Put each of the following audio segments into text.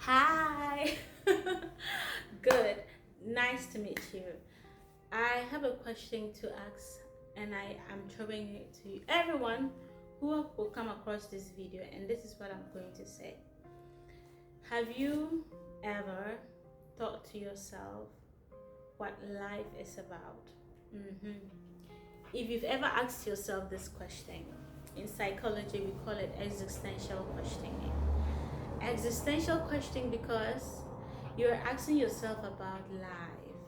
Hi. Good. Nice to meet you. I have a question to ask, and I am throwing it to everyone who will come across this video, and this is what I'm going to say. Have you ever thought to yourself what life is about? hmm If you've ever asked yourself this question, in psychology we call it existential questioning. Existential question because you're asking yourself about life,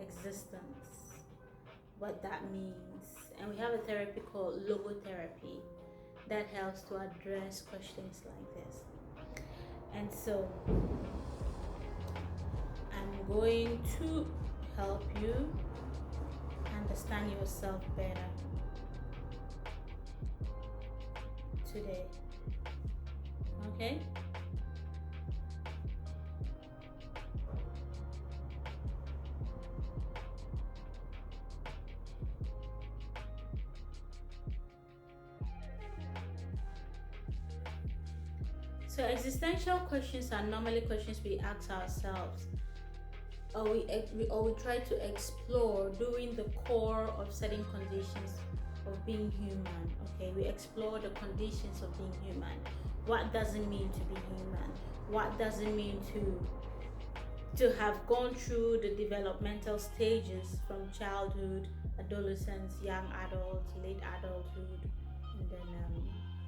existence, what that means. And we have a therapy called logotherapy that helps to address questions like this. And so I'm going to help you understand yourself better today. Okay? So existential questions are normally questions we ask ourselves, or we try to explore during the core of certain conditions of being human. Okay, we explore the conditions of being human. What does it mean to be human? What does it mean to have gone through the developmental stages from childhood, adolescence, young adult, late adulthood, and then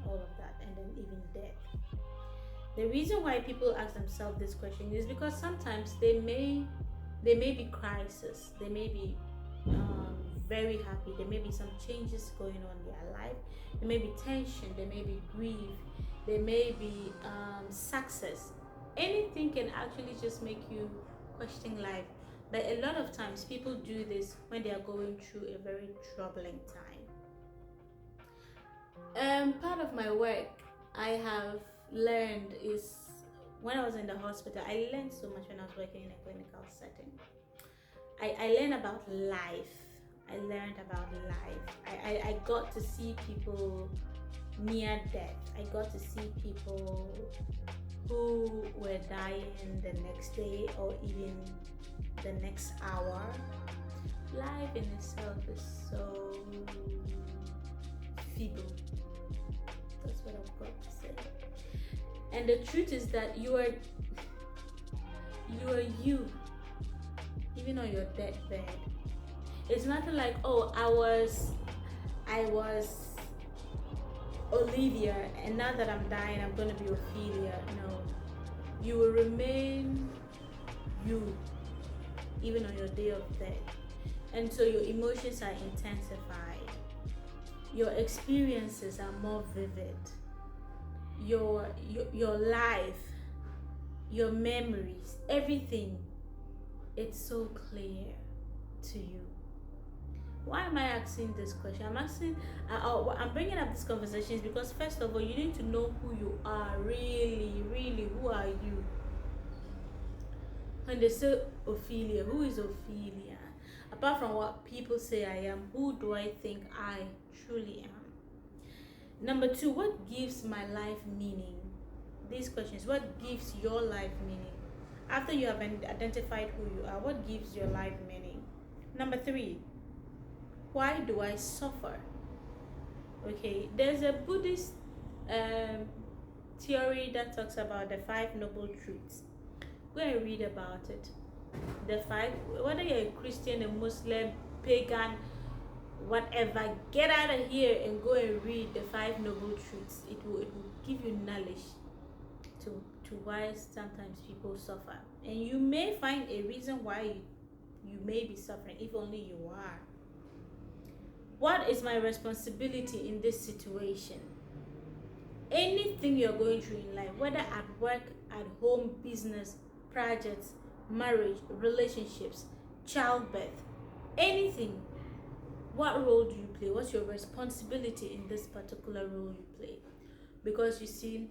all of that, and then even death. The reason why people ask themselves this question is because sometimes they may be crisis, they may be very happy, there may be some changes going on in their life, there may be tension, there may be grief, there may be success. Anything can actually just make you question life. But a lot of times people do this when they are going through a very troubling time. Part of my work I have learned is when I was in the hospital, I learned so much when I was working in a clinical setting. I learned about life. I learned about life. I got to see people near death. I got to see people who were dying the next day or even the next hour. Life in itself is so feeble. That's what I've got to say. And the truth is that you are you, even on your deathbed. It's nothing like, oh, I was Olivia, and now that I'm dying, I'm gonna be Ophelia. No, you will remain you, even on your day of death. And so your emotions are intensified, your experiences are more vivid, your life, your memories, everything, it's so clear to you. Why am I asking this question? I'm bringing up these conversations because first of all, you need to know who you are. Really, who are you? When they say Ophelia, who is Ophelia? Apart from what people say I am, who do I think I truly am? Number two, what gives my life meaning? These questions, what gives your life meaning? After you have identified who you are, what gives your life meaning? Number three, why do I suffer? Okay, there's a Buddhist um, theory that talks about the five noble truths. Go and read about it. The five, whether you're a Christian, a Muslim, pagan, whatever, get out of here and go and read the five noble truths. It will give you knowledge to why sometimes people suffer, and you may find a reason why you may be suffering, if only you are. What is my responsibility in this situation? Anything you're going through in life, whether at work, at home, business, projects, marriage, relationships, childbirth, anything, what role do you play? What's your responsibility in this particular role you play? Because you see,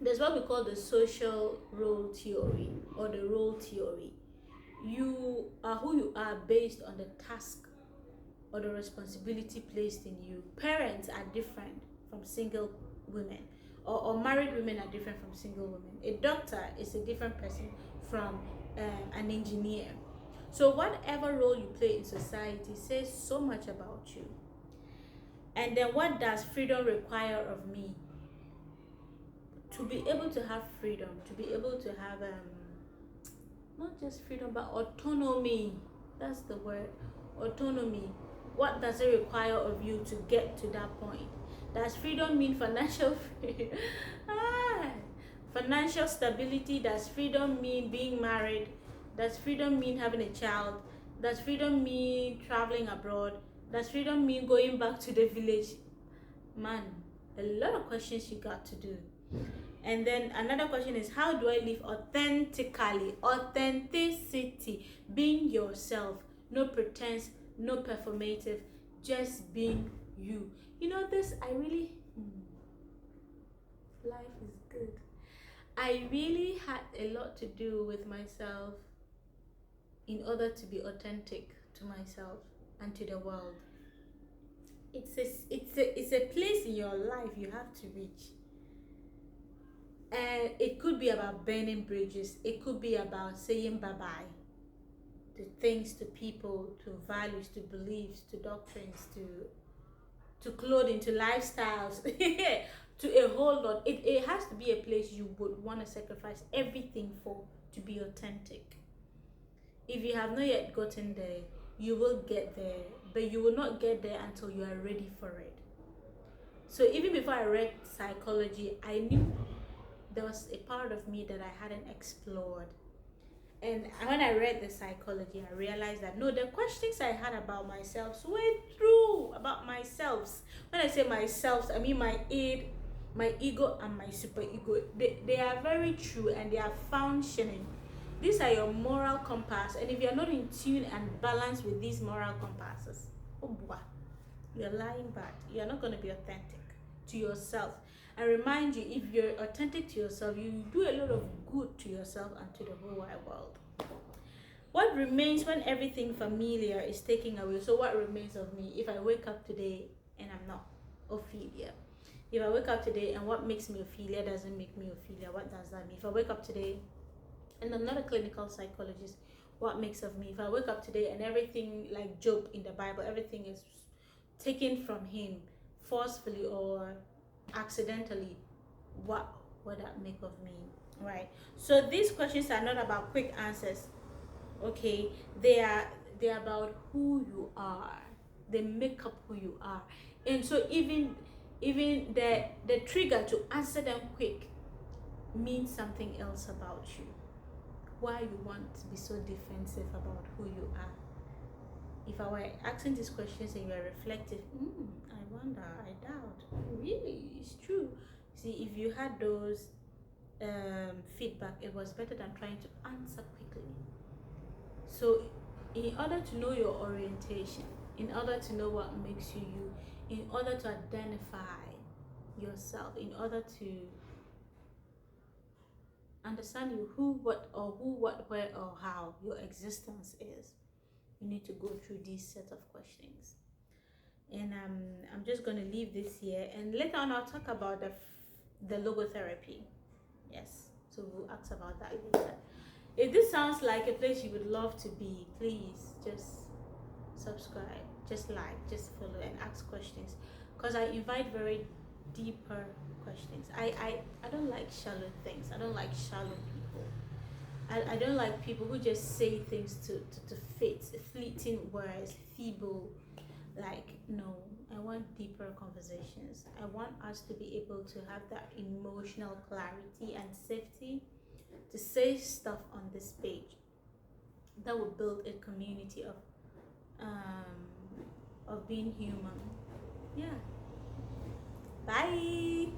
there's what we call the social role theory or the role theory. You are who you are based on the task or the responsibility placed in you. Parents are different from single women, or married women are different from single women. A doctor is a different person from an engineer. So whatever role you play in society says so much about you. And then what does freedom require of me? To be able to have freedom, to be able to have not just freedom but autonomy. That's the word, autonomy. What does it require of you to get to that point? Does freedom mean financial freedom? Financial stability? Does freedom mean being married? Does freedom mean having a child? Does freedom mean traveling abroad? Does freedom mean going back to the village? Man, a lot of questions you got to do. And then another question is, how do I live authentically? Authenticity, being yourself, no pretense, no performative, just being you. You know this, I really, life is good. I really had a lot to do with myself in order to be authentic to myself and to the world. It's a place in your life you have to reach. And it could be about burning bridges. It could be about saying bye-bye to things, to people, to values, to beliefs, to doctrines, to clothing, to lifestyles, to a whole lot. It has to be a place you would want to sacrifice everything for, to be authentic. If you have not yet gotten there, you will get there, but you will not get there until you are ready for it. So even before I read psychology, I knew there was a part of me that I hadn't explored. And when I read the psychology, I realized that no, the questions I had about myself were true about myself. When I say myself, I mean my ego and my superego. They are very true and they are functioning. These are your moral compass, and if you're not in tune and balanced with these moral compasses, oh boy, you're lying bad. You're not going to be authentic to yourself. And remind you, if you're authentic to yourself, you do a lot of good to yourself and to the whole wide world. What remains when everything familiar is taken away? So what remains of me if I wake up today and I'm not Ophelia? If I wake up today and what makes me Ophelia doesn't make me Ophelia, what does that mean? If I wake up today and I'm not a clinical psychologist, what makes of me? If I wake up today and everything, like Job in the Bible, everything is taken from him forcefully or accidentally, what would that make of me? Right? So these questions are not about quick answers. Okay, they're about who you are. They make up who you are. And so even the trigger to answer them quick means something else about you. Why you want to be so defensive about who you are. If I were asking these questions and you are reflective, I wonder, I doubt. Really, it's true. See, if you had those feedback, it was better than trying to answer quickly. So, in order to know your orientation, in order to know what makes you you, in order to identify yourself, in order to understand you who, what, where, or how your existence is, you need to go through these set of questions. And I'm just going to leave this here, and later on I'll talk about the logotherapy. Yes, so we'll ask about that later. If this sounds like a place you would love to be, please just subscribe, just like, just follow, and ask questions, because I invite very deeper questions. I don't like shallow things. I don't like shallow people. I don't like people who just say things to fit, fleeting words, feeble. Like, no, I want deeper conversations. I want us to be able to have that emotional clarity and safety to say stuff on this page that will build a community of being human. Yeah. Bye.